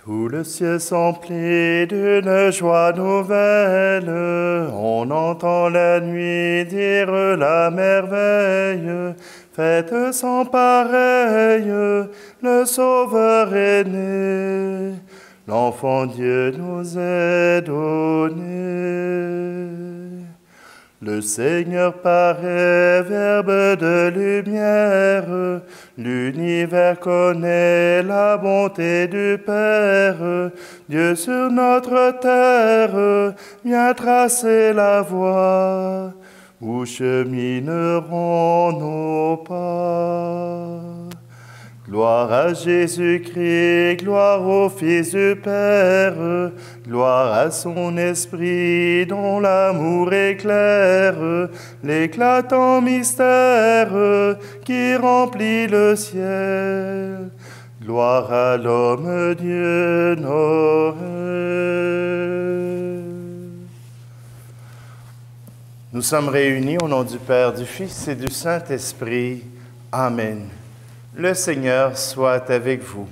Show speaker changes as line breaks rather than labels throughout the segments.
Tout le ciel s'emplit d'une joie nouvelle, on entend la nuit dire la merveille. Fête sans pareille, le Sauveur est né, l'enfant Dieu nous est donné. Le Seigneur paraît, Verbe de lumière, l'univers connaît la bonté du Père. Dieu sur notre terre vient tracer la voie où chemineront nos pas. Gloire à Jésus-Christ, gloire au Fils du Père, gloire à son Esprit dont l'amour éclaire l'éclatant mystère qui remplit le ciel. Gloire à l'homme Dieu Noël. Nous sommes réunis au nom du Père, du Fils et du Saint-Esprit. Amen. Le Seigneur soit avec vous.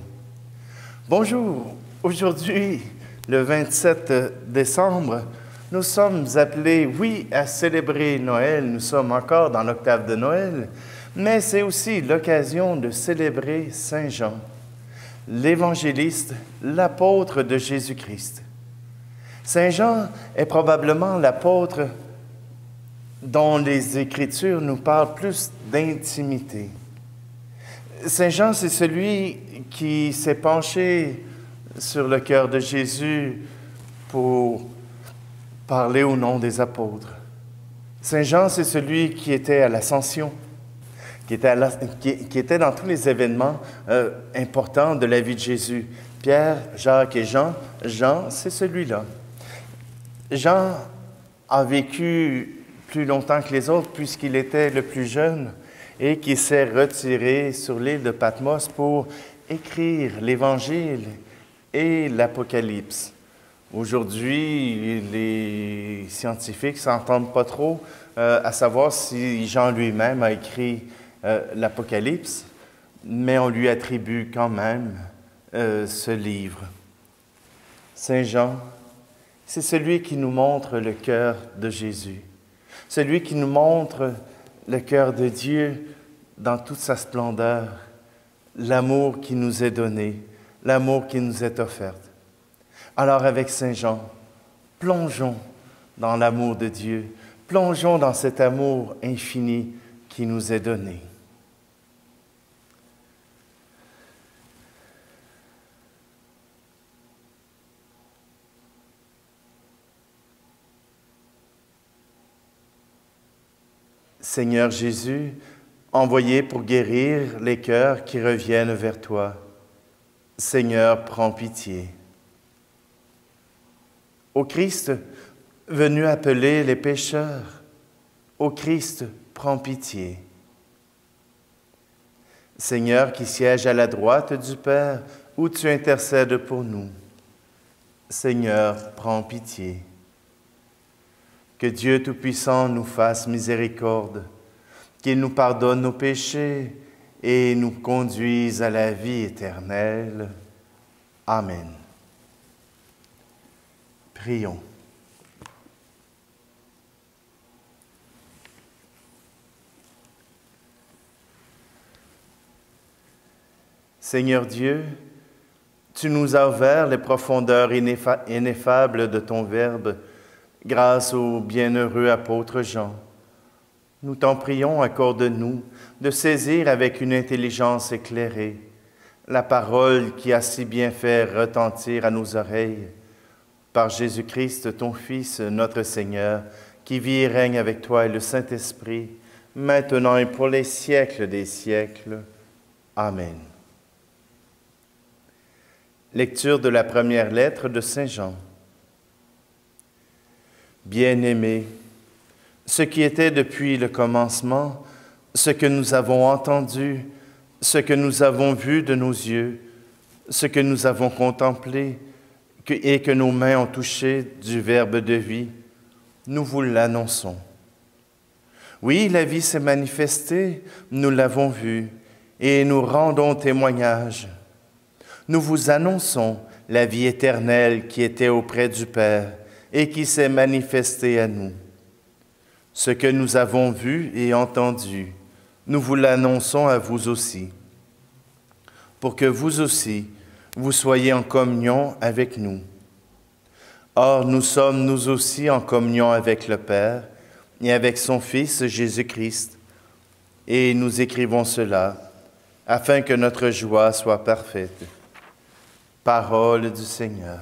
Bonjour. Aujourd'hui, le 27 décembre, nous sommes appelés, oui, à célébrer Noël. Nous sommes encore dans l'octave de Noël, mais c'est aussi l'occasion de célébrer Saint Jean, l'évangéliste, l'apôtre de Jésus-Christ. Saint Jean est probablement l'apôtre dont les Écritures nous parlent plus d'intimité. Saint Jean, c'est celui qui s'est penché sur le cœur de Jésus pour parler au nom des apôtres. Saint Jean, c'est celui qui était à l'Ascension, qui était dans tous les événements importants de la vie de Jésus. Pierre, Jacques et Jean, c'est celui-là. Jean a vécu plus longtemps que les autres puisqu'il était le plus jeune et qui s'est retiré sur l'île de Patmos pour écrire l'Évangile et l'Apocalypse. Aujourd'hui, les scientifiques ne s'entendent pas trop à savoir si Jean lui-même a écrit l'Apocalypse, mais on lui attribue quand même ce livre. Saint Jean, c'est celui qui nous montre le cœur de Jésus, celui qui nous montre le cœur de Dieu dans toute sa splendeur, l'amour qui nous est donné, l'amour qui nous est offert. Alors avec Saint Jean, plongeons dans l'amour de Dieu, plongeons dans cet amour infini qui nous est donné. Seigneur Jésus, envoyé pour guérir les cœurs qui reviennent vers toi, Seigneur, prends pitié. Ô Christ, venu appeler les pécheurs, ô Christ, prends pitié. Seigneur qui siège à la droite du Père, où tu intercèdes pour nous, Seigneur, prends pitié. Que Dieu Tout-Puissant nous fasse miséricorde, qu'il nous pardonne nos péchés et nous conduise à la vie éternelle. Amen. Prions. Seigneur Dieu, tu nous as ouvert les profondeurs ineffables de ton Verbe grâce au bienheureux apôtre Jean. Nous t'en prions, accorde-nous de saisir avec une intelligence éclairée la parole qui a si bien fait retentir à nos oreilles, par Jésus-Christ, ton Fils, notre Seigneur, qui vit et règne avec toi et le Saint-Esprit, maintenant et pour les siècles des siècles. Amen. Lecture de la première lettre de Saint Jean. Bien-aimés, ce qui était depuis le commencement, ce que nous avons entendu, ce que nous avons vu de nos yeux, ce que nous avons contemplé et que nos mains ont touché du Verbe de vie, nous vous l'annonçons. Oui, la vie s'est manifestée, nous l'avons vue, et nous rendons témoignage. Nous vous annonçons la vie éternelle qui était auprès du Père et qui s'est manifestée à nous. Ce que nous avons vu et entendu, nous vous l'annonçons à vous aussi, pour que vous aussi, vous soyez en communion avec nous. Or, nous sommes nous aussi en communion avec le Père et avec son Fils Jésus-Christ, et nous écrivons cela, afin que notre joie soit parfaite. Parole du Seigneur.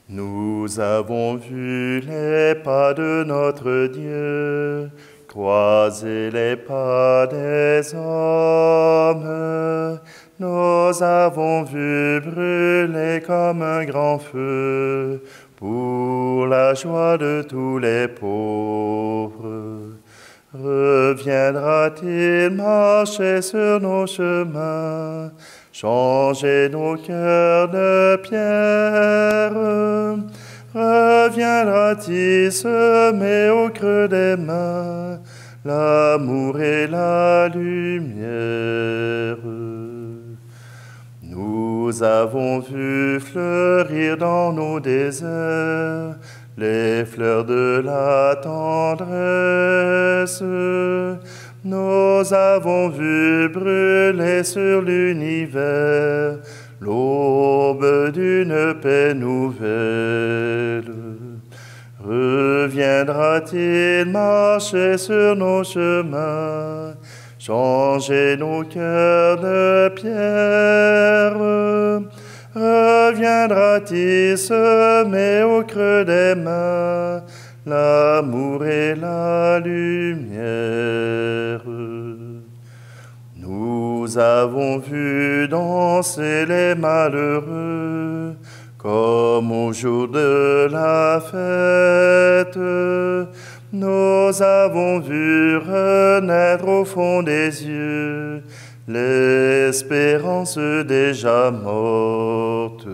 Nous avons vu les pas de notre Dieu, croiser les pas des hommes. Nous avons vu brûler comme un grand feu pour la joie de tous les pauvres. Reviendra-t-il marcher sur nos chemins, changer nos cœurs de pierre? Reviendra-t-il semer au creux des mains l'amour et la lumière? Nous avons vu fleurir dans nos déserts les fleurs de la tendresse. Nous avons vu brûler sur l'univers l'aube d'une paix nouvelle. Reviendra-t-il marcher sur nos chemins, changer nos cœurs de pierre? Reviendra-t-il semer au creux des mains l'amour et la lumière? Nous avons vu danser les malheureux comme au jour de la fête. Nous avons vu renaître au fond des yeux l'espérance déjà morte.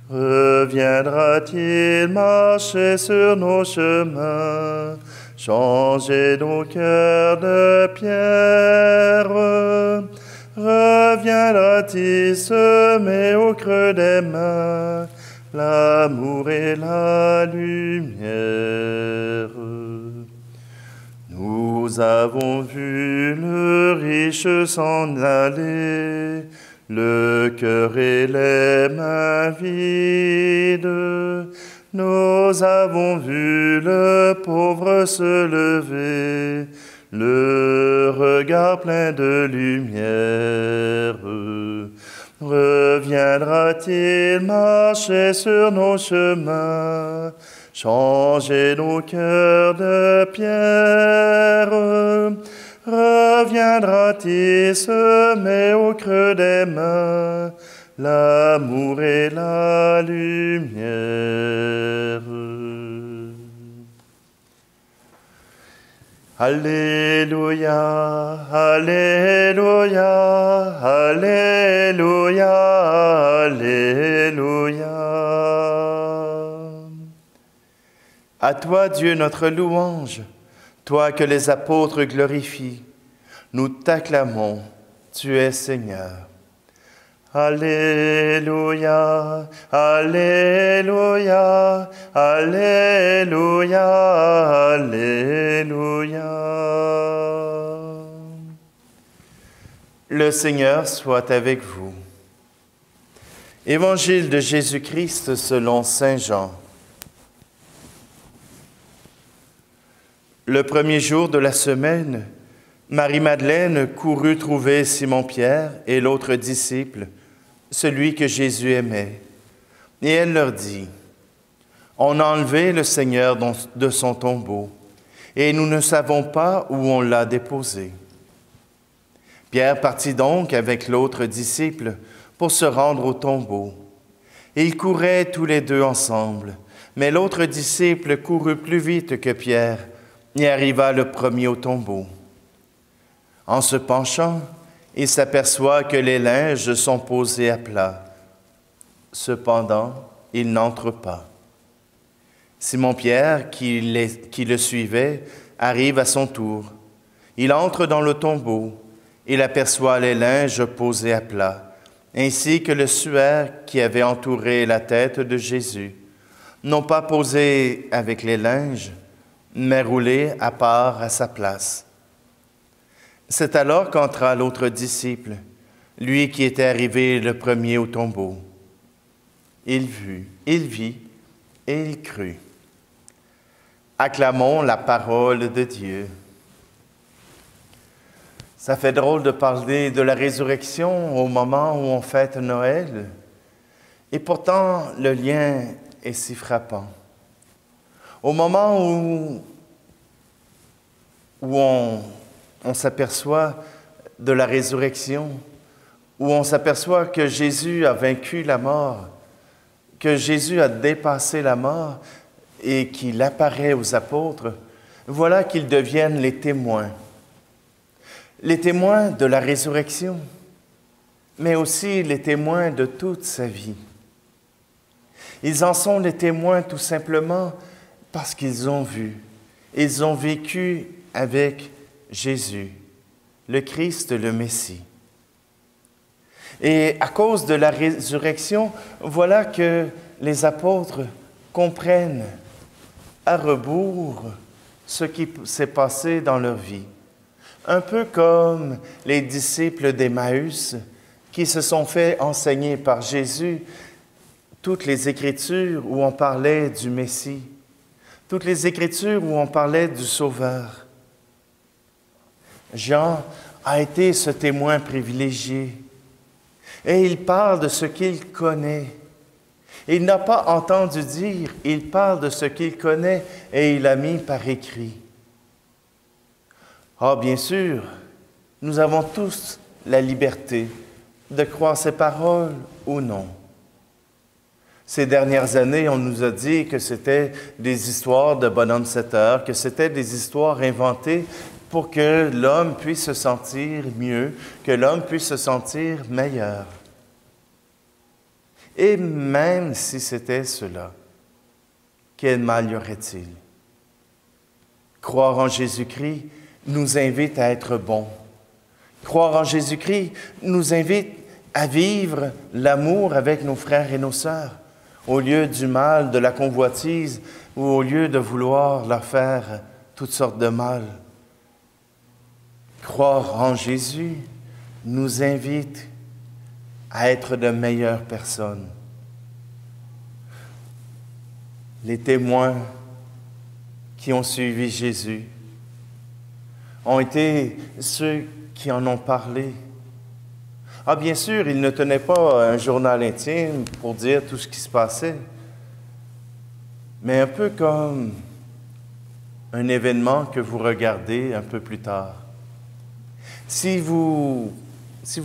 Reviendra-t-il marcher sur nos chemins, changer nos cœurs de pierre? Reviendra-t-il semer au creux des mains l'amour et la lumière? Nous avons vu le riche s'en aller, le cœur et les mains vides. Nous avons vu le pauvre se lever, le regard plein de lumière. Reviendra-t-il marcher sur nos chemins, changer nos cœurs de pierre? Reviendra-t-il semer au creux des mains l'amour et la lumière? Alléluia, Alléluia, Alléluia, Alléluia. À toi, Dieu, notre louange, toi que les apôtres glorifient, nous t'acclamons, tu es Seigneur. Alléluia, Alléluia, Alléluia, Alléluia. Le Seigneur soit avec vous. Évangile de Jésus-Christ selon saint Jean. Le premier jour de la semaine, Marie-Madeleine courut trouver Simon-Pierre et l'autre disciple, celui que Jésus aimait. Et elle leur dit, « On a enlevé le Seigneur de son tombeau, et nous ne savons pas où on l'a déposé. » Pierre partit donc avec l'autre disciple pour se rendre au tombeau. Et ils couraient tous les deux ensemble, mais l'autre disciple courut plus vite que Pierre et arriva le premier au tombeau. En se penchant, il s'aperçoit que les linges sont posés à plat. Cependant, il n'entre pas. Simon-Pierre, qui le suivait, arrive à son tour. Il entre dans le tombeau. Il aperçoit les linges posés à plat ainsi que le suaire qui avait entouré la tête de Jésus, non pas posé avec les linges, mais roulé à part à sa place. C'est alors qu'entra l'autre disciple, lui qui était arrivé le premier au tombeau. Il vit et il crut. Acclamons la parole de Dieu. Ça fait drôle de parler de la résurrection au moment où on fête Noël, et pourtant le lien est si frappant. Au moment où on s'aperçoit de la résurrection, où on s'aperçoit que Jésus a vaincu la mort, que Jésus a dépassé la mort et qu'il apparaît aux apôtres, voilà qu'ils deviennent les témoins de la résurrection, mais aussi les témoins de toute sa vie. Ils en sont les témoins tout simplement parce qu'ils ont vu, ils ont vécu avec Jésus, le Christ, le Messie. Et à cause de la résurrection, voilà que les apôtres comprennent à rebours ce qui s'est passé dans leur vie. Un peu comme les disciples d'Emmaüs qui se sont fait enseigner par Jésus toutes les Écritures où on parlait du Messie, toutes les Écritures où on parlait du Sauveur. Jean a été ce témoin privilégié et il parle de ce qu'il connaît. Il n'a pas entendu dire, il parle de ce qu'il connaît et il l'a mis par écrit. Ah, bien sûr, nous avons tous la liberté de croire ces paroles ou non. Ces dernières années, on nous a dit que c'était des histoires de bonhomme 7 heures, que c'était des histoires inventées pour que l'homme puisse se sentir mieux, que l'homme puisse se sentir meilleur. Et même si c'était cela, quel mal y aurait-il? Croire en Jésus-Christ nous invite à être bons. Croire en Jésus-Christ nous invite à vivre l'amour avec nos frères et nos sœurs, au lieu du mal, de la convoitise, ou au lieu de vouloir leur faire toutes sortes de mal. Croire en Jésus nous invite à être de meilleures personnes. Les témoins qui ont suivi Jésus ont été ceux qui en ont parlé. Ah, bien sûr, ils ne tenaient pas un journal intime pour dire tout ce qui se passait, mais un peu comme un événement que vous regardez un peu plus tard. Si vous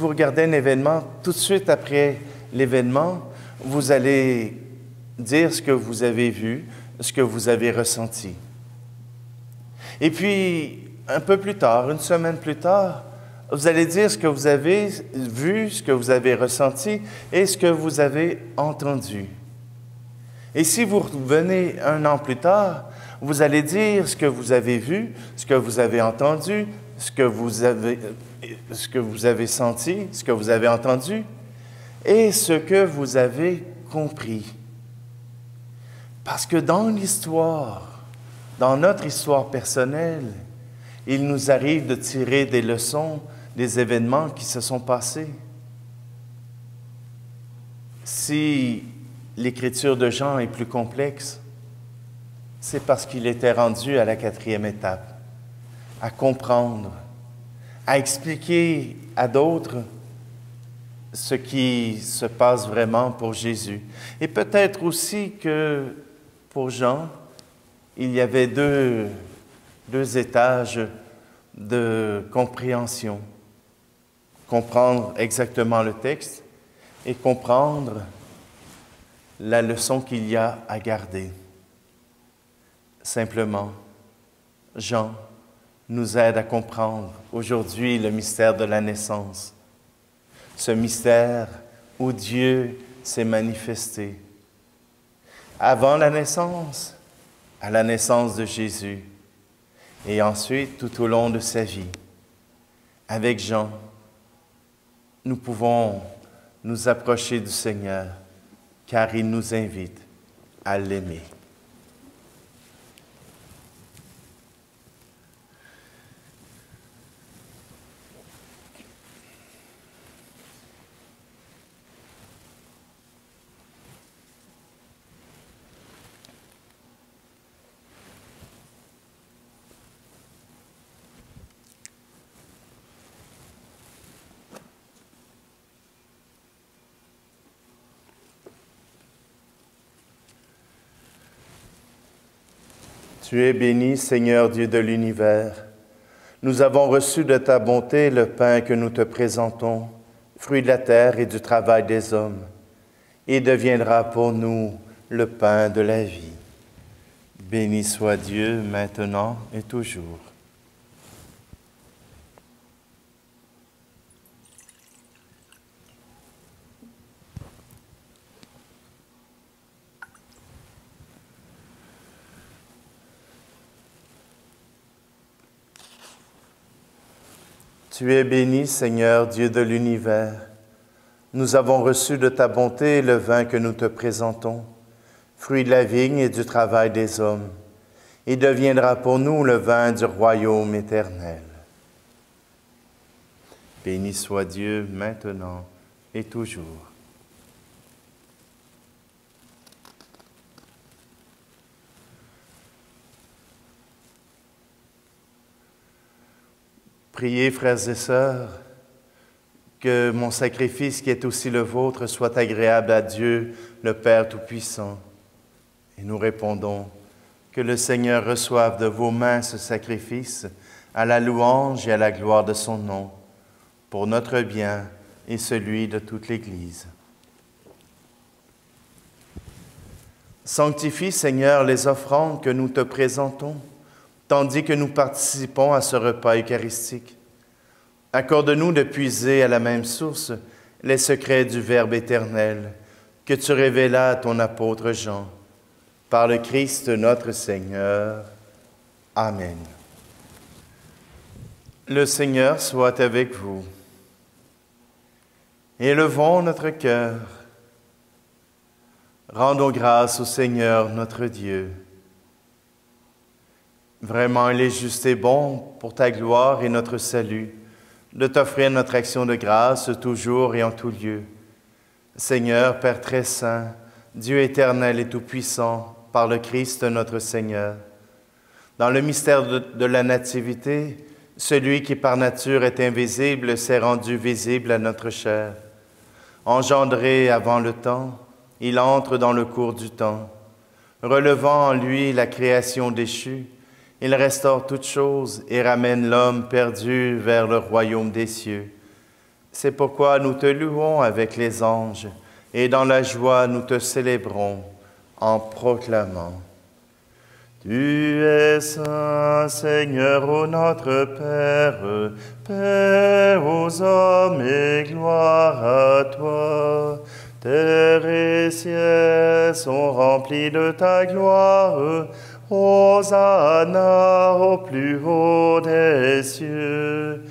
regardez un événement, tout de suite après l'événement, vous allez dire ce que vous avez vu, ce que vous avez ressenti. Et puis, un peu plus tard, une semaine plus tard, vous allez dire ce que vous avez vu, ce que vous avez ressenti et ce que vous avez entendu. Et si vous revenez un an plus tard, vous allez dire ce que vous avez vu, ce que vous avez entendu, ce que vous avez senti, ce que vous avez entendu et ce que vous avez compris. Parce que dans l'histoire, dans notre histoire personnelle, il nous arrive de tirer des leçons des événements qui se sont passés. Si l'écriture de Jean est plus complexe, c'est parce qu'il était rendu à la 4e étape, à comprendre, à expliquer à d'autres ce qui se passe vraiment pour Jésus. Et peut-être aussi que pour Jean, il y avait deux étages de compréhension. Comprendre exactement le texte et comprendre la leçon qu'il y a à garder. Simplement, Jean nous aide à comprendre aujourd'hui le mystère de la naissance. Ce mystère où Dieu s'est manifesté. Avant la naissance, à la naissance de Jésus, et ensuite tout au long de sa vie. Avec Jean, nous pouvons nous approcher du Seigneur, car il nous invite à l'aimer. Tu es béni, Seigneur Dieu de l'univers. Nous avons reçu de ta bonté le pain que nous te présentons, fruit de la terre et du travail des hommes. Il deviendra pour nous le pain de la vie. Béni soit Dieu maintenant et toujours. Tu es béni, Seigneur, Dieu de l'univers. Nous avons reçu de ta bonté le vin que nous te présentons, fruit de la vigne et du travail des hommes. Il deviendra pour nous le vin du royaume éternel. Béni soit Dieu maintenant et toujours. Priez, frères et sœurs, que mon sacrifice qui est aussi le vôtre soit agréable à Dieu, le Père Tout-Puissant. Et nous répondons, que le Seigneur reçoive de vos mains ce sacrifice à la louange et à la gloire de son nom, pour notre bien et celui de toute l'Église. Sanctifie, Seigneur, les offrandes que nous te présentons, tandis que nous participons à ce repas eucharistique. Accorde-nous de puiser à la même source les secrets du Verbe éternel que tu révélas à ton apôtre Jean. Par le Christ notre Seigneur. Amen. Le Seigneur soit avec vous. Élevons notre cœur. Rendons grâce au Seigneur notre Dieu. Vraiment, il est juste et bon pour ta gloire et notre salut de t'offrir notre action de grâce toujours et en tout lieu. Seigneur, Père très saint, Dieu éternel et tout-puissant, par le Christ notre Seigneur, dans le mystère de la Nativité, celui qui par nature est invisible s'est rendu visible à notre chair. Engendré avant le temps, il entre dans le cours du temps. Relevant en lui la création déchue, il restaure toutes choses et ramène l'homme perdu vers le royaume des cieux. C'est pourquoi nous te louons avec les anges, et dans la joie nous te célébrons en proclamant. Tu es saint, Seigneur, ô notre Père, paix aux hommes et gloire à toi. Terre et ciel sont remplis de ta gloire. Hosanna au plus haut des cieux.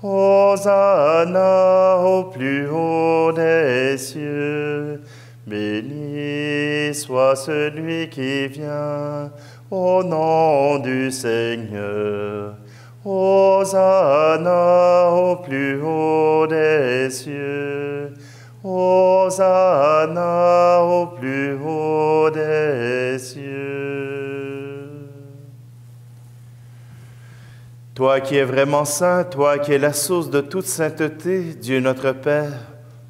Hosanna au plus haut des cieux. Béni soit celui qui vient au nom du Seigneur. Hosanna au plus haut des cieux. Hosanna au plus haut des cieux. Toi qui es vraiment saint, toi qui es la source de toute sainteté, Dieu notre Père,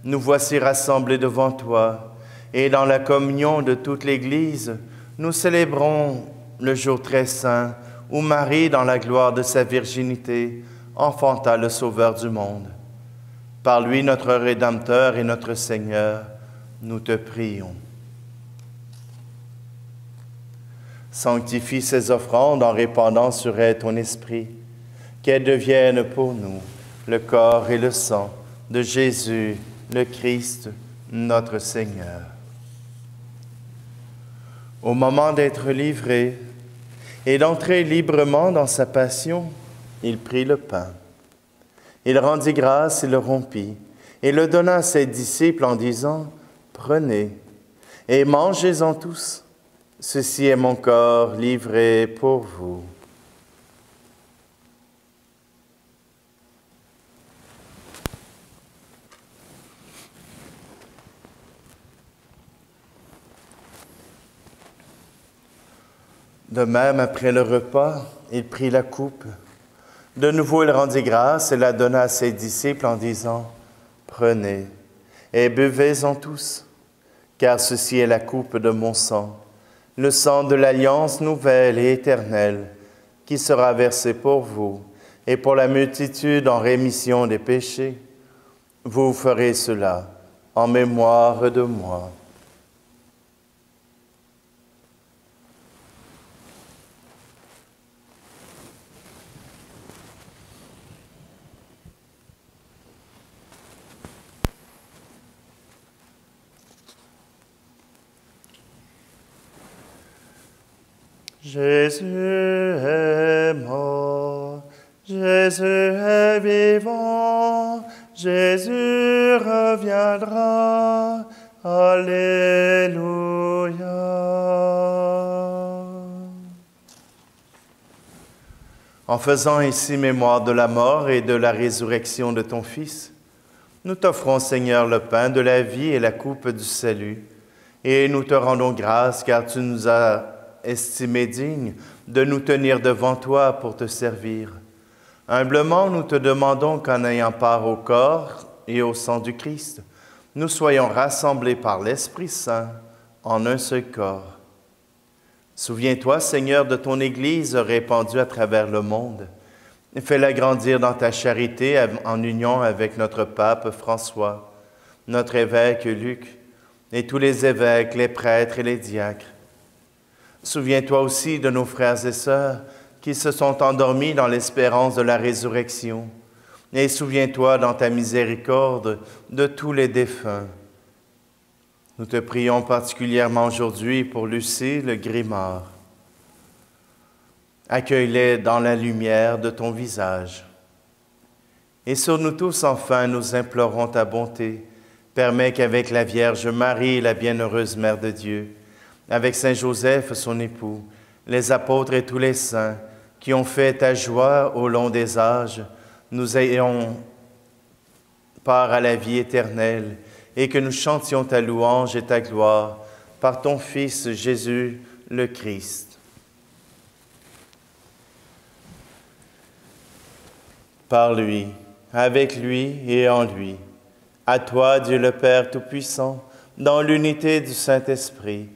nous voici rassemblés devant toi, et dans la communion de toute l'Église, nous célébrons le jour très saint où Marie, dans la gloire de sa virginité, enfanta le Sauveur du monde. Par lui, notre Rédempteur et notre Seigneur, nous te prions. Sanctifie ces offrandes en répandant sur elles ton esprit, qu'elles deviennent pour nous le corps et le sang de Jésus, le Christ, notre Seigneur. Au moment d'être livré et d'entrer librement dans sa passion, il prit le pain. Il rendit grâce et le rompit, et le donna à ses disciples en disant, « Prenez et mangez-en tous. Ceci est mon corps livré pour vous. » De même, après le repas, il prit la coupe. De nouveau, il rendit grâce et la donna à ses disciples en disant, « Prenez et buvez-en tous, car ceci est la coupe de mon sang, le sang de l'alliance nouvelle et éternelle, qui sera versé pour vous et pour la multitude en rémission des péchés. Vous ferez cela en mémoire de moi. » Jésus est mort, Jésus est vivant, Jésus reviendra, Alléluia. En faisant ici mémoire de la mort et de la résurrection de ton Fils, nous t'offrons, Seigneur, le pain de la vie et la coupe du salut, et nous te rendons grâce car tu nous as estimés dignes de nous tenir devant toi pour te servir. Humblement, nous te demandons qu'en ayant part au corps et au sang du Christ, nous soyons rassemblés par l'Esprit Saint en un seul corps. Souviens-toi, Seigneur, de ton Église répandue à travers le monde. Fais-la grandir dans ta charité en union avec notre pape François, notre évêque Luc, et tous les évêques, les prêtres et les diacres. Souviens-toi aussi de nos frères et sœurs qui se sont endormis dans l'espérance de la résurrection. Et souviens-toi dans ta miséricorde de tous les défunts. Nous te prions particulièrement aujourd'hui pour Lucille Grimard. Accueille-les dans la lumière de ton visage. Et sur nous tous, enfin, nous implorons ta bonté. Permets qu'avec la Vierge Marie, la bienheureuse Mère de Dieu, avec Saint Joseph, son époux, les apôtres et tous les saints qui ont fait ta joie au long des âges, nous ayons part à la vie éternelle et que nous chantions ta louange et ta gloire par ton Fils Jésus le Christ. Par lui, avec lui et en lui, à toi, Dieu le Père Tout-Puissant, dans l'unité du Saint-Esprit,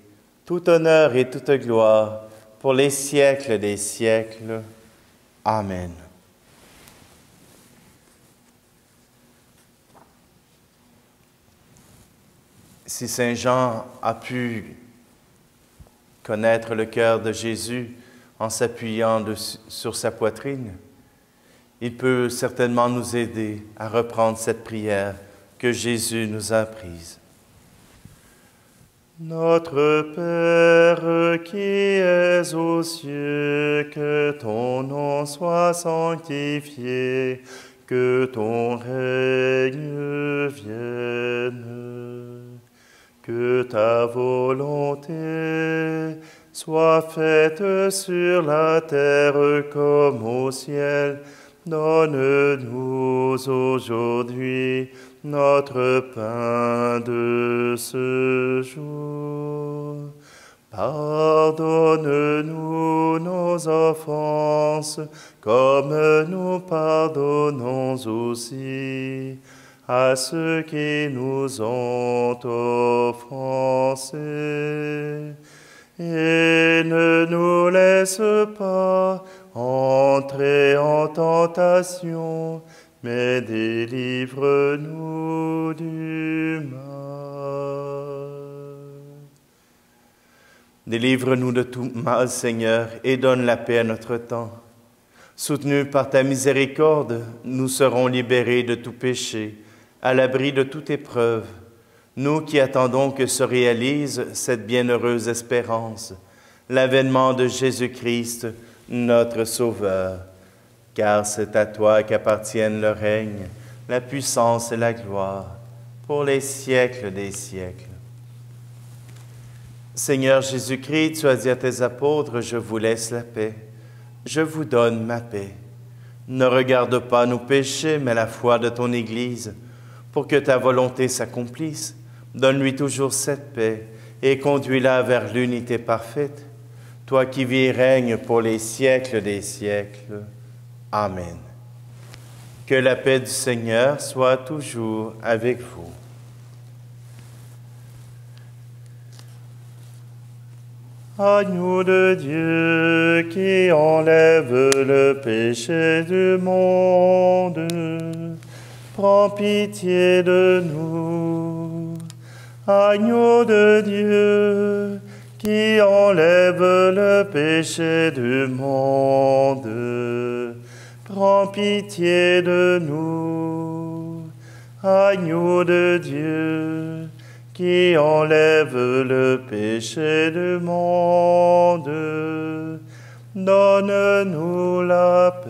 tout honneur et toute gloire pour les siècles des siècles. Amen. Si Saint Jean a pu connaître le cœur de Jésus en s'appuyant sur sa poitrine, il peut certainement nous aider à reprendre cette prière que Jésus nous a apprise. Notre Père qui es aux cieux, que ton nom soit sanctifié, que ton règne vienne, que ta volonté soit faite sur la terre comme au ciel. Donne-nous aujourd'hui notre pain de ce jour. Pardonne-nous nos offenses, comme nous pardonnons aussi à ceux qui nous ont offensés. Et ne nous laisse pas entrer en tentation, mais délivre-nous du mal. Délivre-nous de tout mal, Seigneur, et donne la paix à notre temps. Soutenus par ta miséricorde, nous serons libérés de tout péché, à l'abri de toute épreuve, nous qui attendons que se réalise cette bienheureuse espérance, l'avènement de Jésus-Christ, notre Sauveur. Car c'est à toi qu'appartiennent le règne, la puissance et la gloire pour les siècles des siècles. Seigneur Jésus-Christ, tu as dit à tes apôtres, je vous laisse la paix, je vous donne ma paix. Ne regarde pas nos péchés, mais la foi de ton Église, pour que ta volonté s'accomplisse. Donne-lui toujours cette paix et conduis-la vers l'unité parfaite, toi qui vis et règnes pour les siècles des siècles. Amen. Que la paix du Seigneur soit toujours avec vous. Agneau de Dieu qui enlève le péché du monde, prends pitié de nous. Agneau de Dieu qui enlève le péché du monde, prends pitié de nous. Agneau de Dieu qui enlève le péché du monde, donne-nous la paix.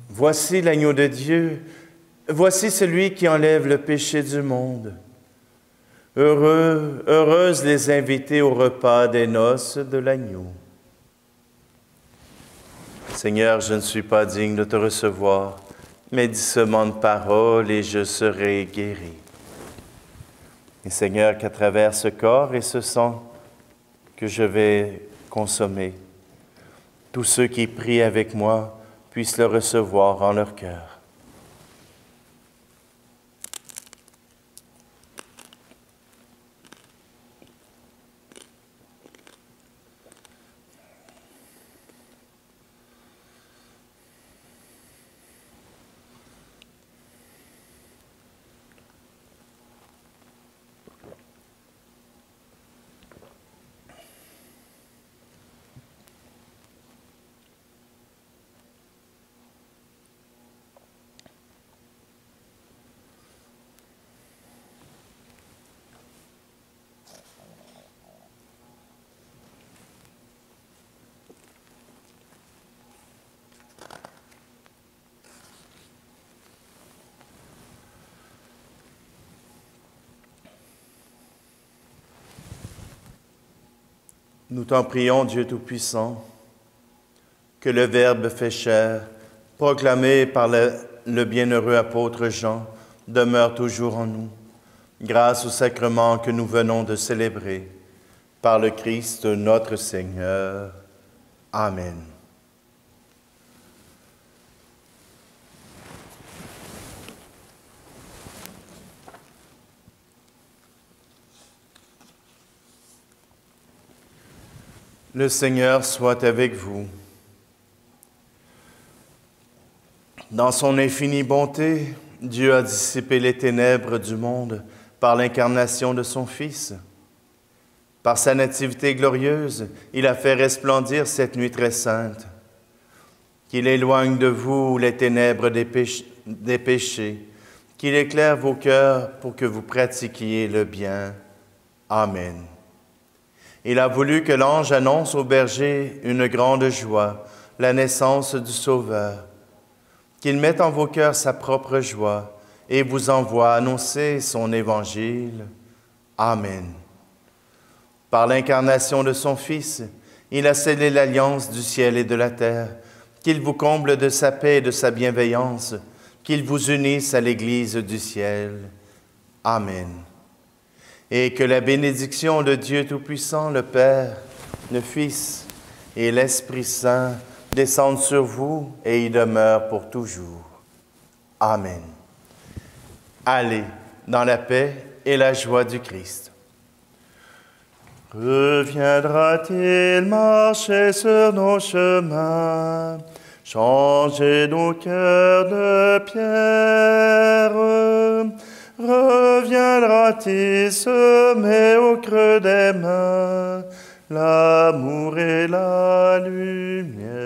Voici l'agneau de Dieu, voici celui qui enlève le péché du monde. Heureuses les invités au repas des noces de l'agneau. Seigneur, je ne suis pas digne de te recevoir, mais dis seulement de parole et je serai guéri. Et Seigneur, qu'à travers ce corps et ce sang que je vais consommer, tous ceux qui prient avec moi puissent le recevoir en leur cœur. Nous t'en prions, Dieu Tout-Puissant, que le Verbe fait chair, proclamé par le bienheureux apôtre Jean, demeure toujours en nous, grâce au sacrement que nous venons de célébrer, par le Christ notre Seigneur. Amen. Le Seigneur soit avec vous. Dans son infinie bonté, Dieu a dissipé les ténèbres du monde par l'incarnation de son Fils. Par sa nativité glorieuse, il a fait resplendir cette nuit très sainte. Qu'il éloigne de vous les ténèbres des péchés, qu'il éclaire vos cœurs pour que vous pratiquiez le bien. Amen. Il a voulu que l'ange annonce aux bergers une grande joie, la naissance du Sauveur. Qu'il mette en vos cœurs sa propre joie et vous envoie annoncer son évangile. Amen. Par l'incarnation de son Fils, il a scellé l'alliance du ciel et de la terre. Qu'il vous comble de sa paix et de sa bienveillance, qu'il vous unisse à l'Église du ciel. Amen. Et que la bénédiction de Dieu Tout-Puissant, le Père, le Fils et l'Esprit Saint descendent sur vous et y demeurent pour toujours. Amen. Allez dans la paix et la joie du Christ. Reviendra-t-il marcher sur nos chemins, changer nos cœurs de pierre? Reviendra-t-il semer au creux des mains l'amour et la lumière?